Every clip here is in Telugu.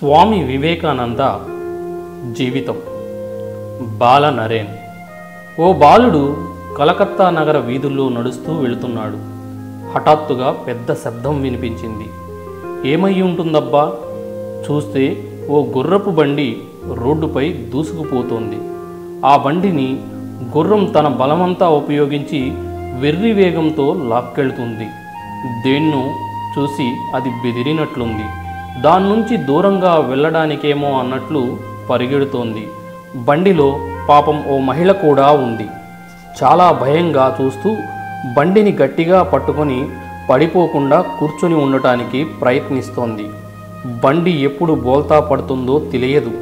స్వామి వివేకానంద జీవితం. బాల నరేన్. ఓ బాలుడు కలకత్తా నగర వీధుల్లో నడుస్తూ వెళుతున్నాడు. హఠాత్తుగా పెద్ద శబ్దం వినిపించింది. ఏమై ఉంటుందబ్బా? చూస్తే ఓ గుర్రపు బండి రోడ్డుపై దూసుకుపోతోంది. ఆ బండిని గుర్రం తన బలమంతా ఉపయోగించి వెర్రి వేగంతో లాక్కెళ్తుంది. దేన్నో చూసి అది బెదిరినట్లుంది. దాని నుంచి దూరంగా వెళ్ళడానికేమో అన్నట్లు పరిగెడుతోంది. బండిలో పాపం ఓ మహిళ కూడా ఉంది. చాలా భయంగా చూస్తూ బండిని గట్టిగా పట్టుకొని పడిపోకుండా కూర్చొని ఉండటానికి ప్రయత్నిస్తోంది. బండి ఎప్పుడు బోల్తా పడుతుందో తెలియదు.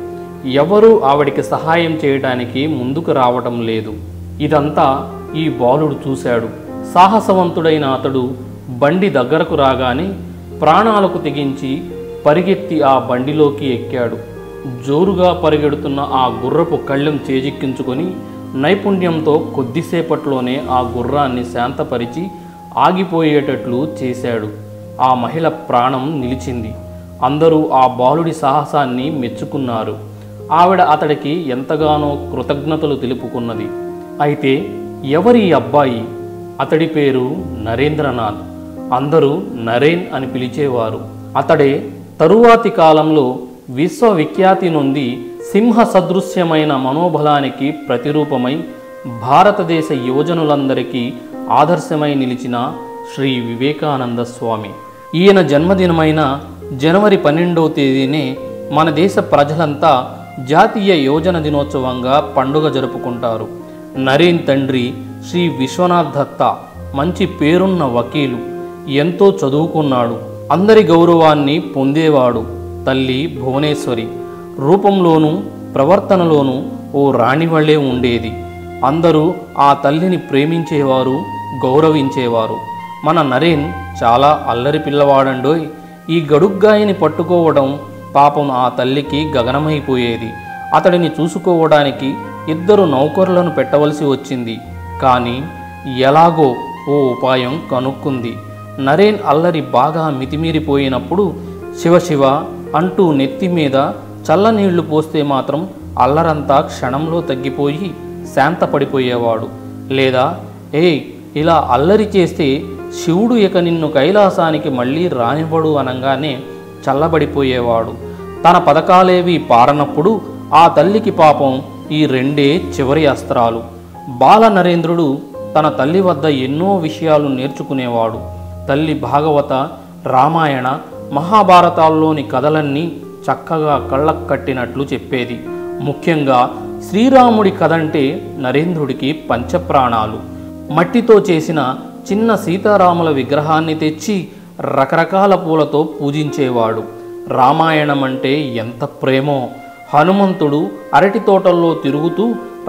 ఎవరూ ఆవిడికి సహాయం చేయడానికి ముందుకు రావటం లేదు. ఇదంతా ఈ బాలుడు చూశాడు. సాహసవంతుడైన అతడు బండి దగ్గరకు రాగానే ప్రాణాలకు తెగించి పరిగెత్తి ఆ బండిలోకి ఎక్కాడు. జోరుగా పరిగెడుతున్న ఆ గుర్రపు కళ్ళెం చేజిక్కించుకొని నైపుణ్యంతో కొద్దిసేపట్లోనే ఆ గుర్రాన్ని శాంతపరిచి ఆగిపోయేటట్లు చేశాడు. ఆ మహిళ ప్రాణం నిలిచింది. అందరూ ఆ బాలుడి సాహసాన్ని మెచ్చుకున్నారు. ఆవిడ అతడికి ఎంతగానో కృతజ్ఞతలు తెలుపుకున్నది. అయితే ఎవరి అబ్బాయి? అతడి పేరు నరేంద్రనాథ్. అందరూ నరేన్ అని పిలిచేవారు. అతడే తరువాతి కాలంలో విశ్వవిఖ్యాతి నొంది సింహ సదృశ్యమైన మనోబలానికి ప్రతిరూపమై భారతదేశ యువజనులందరికీ ఆదర్శమై నిలిచిన శ్రీ వివేకానంద స్వామి. ఈయన జన్మదినమైన జనవరి 12వ తేదీనే మన దేశ ప్రజలంతా జాతీయ యువజన దినోత్సవంగా పండుగ జరుపుకుంటారు. నరేన్ తండ్రి శ్రీ విశ్వనాథ్ దత్తా మంచి పేరున్న వకీలు. ఎంతో చదువుకున్నాడు. అందరి గౌరవాన్ని పొందేవాడు. తల్లి భువనేశ్వరి. రూపంలోనూ ప్రవర్తనలోనూ ఓ రాణి వల్లే ఉండేది. అందరూ ఆ తల్లిని ప్రేమించేవారు, గౌరవించేవారు. మన నరేన్ చాలా అల్లరి పిల్లవాడండోయ్. ఈ గడుగ్గాయని పట్టుకోవడం పాపం ఆ తల్లికి గగనమైపోయేది. అతడిని చూసుకోవడానికి 2 నౌకరులను పెట్టవలసి వచ్చింది. కానీ ఎలాగో ఓ ఉపాయం కనుక్కుంది. నరేన్ అల్లరి బాగా మితిమీరిపోయినప్పుడు శివ శివ అంటూ నెత్తి మీద చల్లనీళ్లు పోస్తే మాత్రం అల్లరంతా క్షణంలో తగ్గిపోయి శాంతపడిపోయేవాడు. లేదా ఇలా అల్లరి చేస్తే శివుడు ఇక నిన్ను కైలాసానికి మళ్ళీ రానివ్వడు అనగానే చల్లబడిపోయేవాడు. తన పథకాలేవి పారనప్పుడు ఆ తల్లికి పాపం ఈ 2 చివరి అస్త్రాలు. బాల నరేంద్రుడు తన తల్లి వద్ద ఎన్నో విషయాలు నేర్చుకునేవాడు. తల్లి భాగవత, రామాయణ, మహాభారతాల్లోని కథలన్నీ చక్కగా కళ్ళకు కట్టినట్లు చెప్పేది. ముఖ్యంగా శ్రీరాముడి కథంటే నరేంద్రుడికి పంచప్రాణాలు. మట్టితో చేసిన చిన్న సీతారాముల విగ్రహాన్ని తెచ్చి రకరకాల పూలతో పూజించేవాడు. రామాయణం అంటే ఎంత ప్రేమో. హనుమంతుడు అరటి తోటల్లో తిరుగుతూ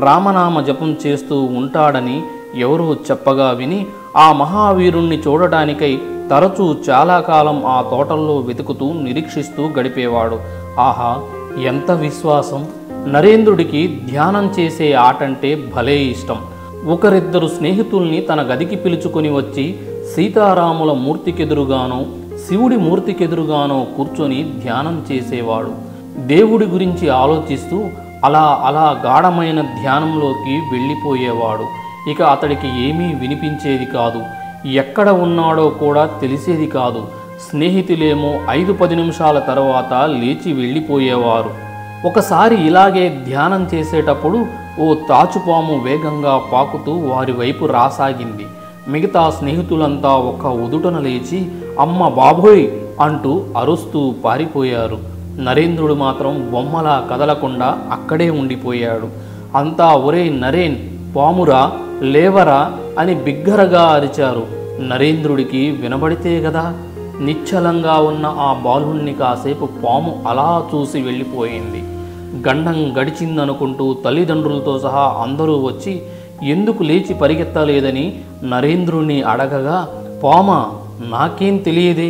రామనామ జపం చేస్తూ ఉంటాడని ఎవరో చెప్పగా విని ఆ మహావీరుణ్ణి చూడటానికై తరచూ చాలా కాలం ఆ తోటల్లో వెతుకుతూ నిరీక్షిస్తూ గడిపేవాడు. ఆహా, ఎంత విశ్వాసం! నరేంద్రుడికి ధ్యానం చేసే ఆటంటే భలే ఇష్టం. ఒకరిద్దరు స్నేహితుల్ని తన గదికి పిలుచుకొని వచ్చి సీతారాముల మూర్తికెదురుగానో శివుడి మూర్తికెదురుగానో కూర్చొని ధ్యానం చేసేవాడు. దేవుడి గురించి ఆలోచిస్తూ అలా గాఢమైన ధ్యానంలోకి వెళ్ళిపోయేవాడు. ఇక అతడికి ఏమీ వినిపించేది కాదు. ఎక్కడ ఉన్నాడో కూడా తెలిసేది కాదు. స్నేహితులేమో 5-10 నిమిషాల తర్వాత లేచి వెళ్ళిపోయేవారు. ఒకసారి ఇలాగే ధ్యానం చేసేటప్పుడు ఓ తాచుపాము వేగంగా పాకుతూ వారి వైపు రాసాగింది. మిగతా స్నేహితులంతా ఒక ఉదుటన లేచి అమ్మ బాబోయ్ అంటూ అరుస్తూ పారిపోయారు. నరేంద్రుడు మాత్రం బొమ్మలా కదలకుండా అక్కడే ఉండిపోయాడు. అంతా ఒరే నరేన్, పామురా, లేవరా అని బిగ్గరగా అరిచారు. నరేంద్రుడికి వినబడితే గదా. నిశ్చలంగా ఉన్న ఆ బాలుణ్ణి కాసేపు పాము అలా చూసి వెళ్ళిపోయింది. గండం గడిచిందనుకుంటూ తల్లిదండ్రులతో సహా అందరూ వచ్చి ఎందుకు లేచి పరిగెత్తలేదని నరేంద్రుణ్ణి అడగగా, పామా, నాకేం తెలియదే,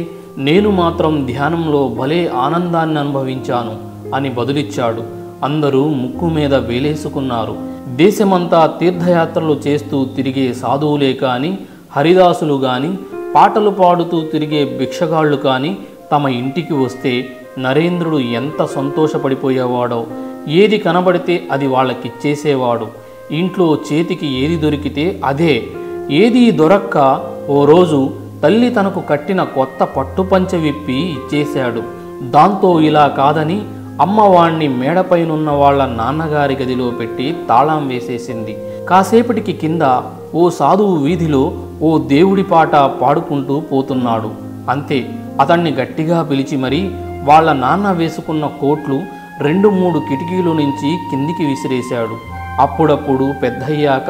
నేను మాత్రం ధ్యానంలో భలే ఆనందాన్ని అనుభవించాను అని బదులిచ్చాడు. అందరూ ముక్కు మీద వేలేసుకున్నారు. దేశమంతా తీర్థయాత్రలు చేస్తూ తిరిగే సాధువులే కానీ, హరిదాసులు కానీ, పాటలు పాడుతూ తిరిగే భిక్షగాళ్ళు కానీ తమ ఇంటికి వస్తే నరేంద్రుడు ఎంత సంతోషపడిపోయేవాడో. ఏది కనబడితే అది వాళ్ళకిచ్చేసేవాడు. ఇంట్లో చేతికి ఏది దొరికితే అదే. ఏదీ దొరక్క ఓ రోజు తల్లి తనకు కట్టిన కొత్త పట్టుపంచె విప్పి ఇచ్చేశాడు. దాంతో ఇలా కాదని అమ్మవాణ్ణి మేడపైనున్న వాళ్ళ నాన్నగారి గదిలో పెట్టి తాళం వేసేసింది. కాసేపటికి కింద ఓ సాధువు వీధిలో ఓ దేవుడి పాట పాడుకుంటూ పోతున్నాడు. అంతే, అతన్ని గట్టిగా పిలిచి మరీ వాళ్ళ నాన్న వేసుకున్న కోట్లు 2-3 కిటికీల నుంచి కిందికి విసిరేశాడు. అప్పుడప్పుడు పెద్దయ్యాక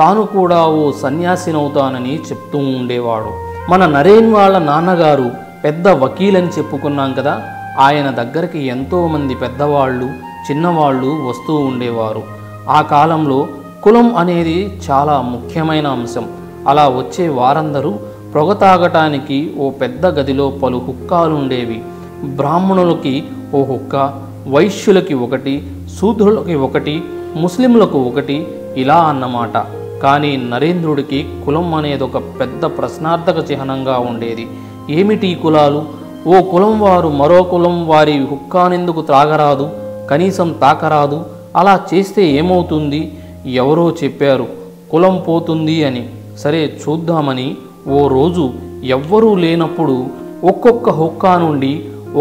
తాను కూడా ఓ సన్యాసినవుతానని చెప్తూ ఉండేవాడు. మన నరేన్ వాళ్ళ నాన్నగారు పెద్ద వకీలని చెప్పుకున్నాం కదా, ఆయన దగ్గరికి ఎంతోమంది పెద్దవాళ్ళు చిన్నవాళ్ళు వస్తూ ఉండేవారు. ఆ కాలంలో కులం అనేది చాలా ముఖ్యమైన అంశం. అలా వచ్చే వారందరూ పొగ తాగటానికి ఓ పెద్ద గదిలో పలు హుక్కాలుండేవి. బ్రాహ్మణులకి ఓ హుక్క, వైశ్యులకి ఒకటి, శూద్రులకి ఒకటి, ముస్లింలకు ఒకటి, ఇలా అన్నమాట. కానీ నరేంద్రుడికి కులం అనేది ఒక పెద్ద ప్రశ్నార్థక చిహ్నంగా ఉండేది. ఏమిటి కులాలు? ఓ కులం వారు మరో కులం వారి హుక్కానెందుకు త్రాగరాదు, కనీసం తాకరాదు? అలా చేస్తే ఏమవుతుంది? ఎవరో చెప్పారు కులం పోతుంది అని. సరే చూద్దామని ఓ రోజు ఎవ్వరూ లేనప్పుడు ఒక్కొక్క హుక్కా నుండి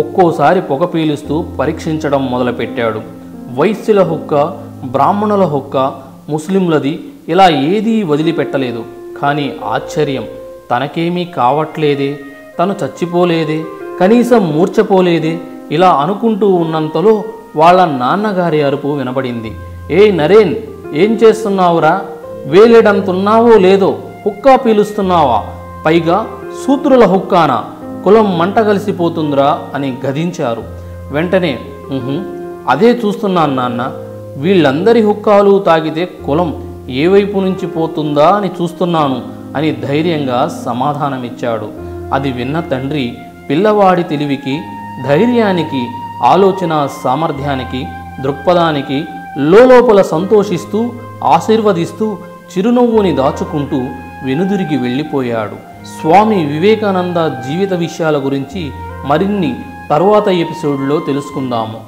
ఒక్కోసారి పొగ పీలుస్తూ పరీక్షించడం మొదలుపెట్టాడు. వైశ్యుల హుక్క, బ్రాహ్మణుల హుక్క, ముస్లింలది ఇలా ఏదీ వదిలిపెట్టలేదు. కానీ ఆశ్చర్యం, తనకేమీ కావట్లేదే, తను చచ్చిపోలేదే, కనీసం మూర్ఛపోలేదే. ఇలా అనుకుంటూ ఉన్నంతలో వాళ్ళ నాన్నగారి అరుపు వినబడింది. ఏ నరేన్, ఏం చేస్తున్నావురా? వేలేడంతున్నావో లేదో, హుక్కా పీలుస్తున్నావా? పైగా శూద్రుల హుక్కానా? కులం మంట కలిసిపోతుందిరా అని గదించారు. వెంటనే అదే చూస్తున్నాను నాన్న, వీళ్ళందరి హుక్కాలు తాగితే కులం ఏ వైపు నుంచి పోతుందా అని చూస్తున్నాను అని ధైర్యంగా సమాధానమిచ్చాడు. అది విన్న తండ్రి పిల్లవాడి తెలివికి, ధైర్యానికి, ఆలోచన సామర్థ్యానికి, దృక్పథానికి లోపల సంతోషిస్తూ ఆశీర్వదిస్తూ చిరునవ్వుని దాచుకుంటూ వెనుదిరిగి వెళ్ళిపోయాడు. స్వామి వివేకానంద జీవిత విషయాల గురించి మరిన్ని తరువాత ఎపిసోడ్లో తెలుసుకుందాము.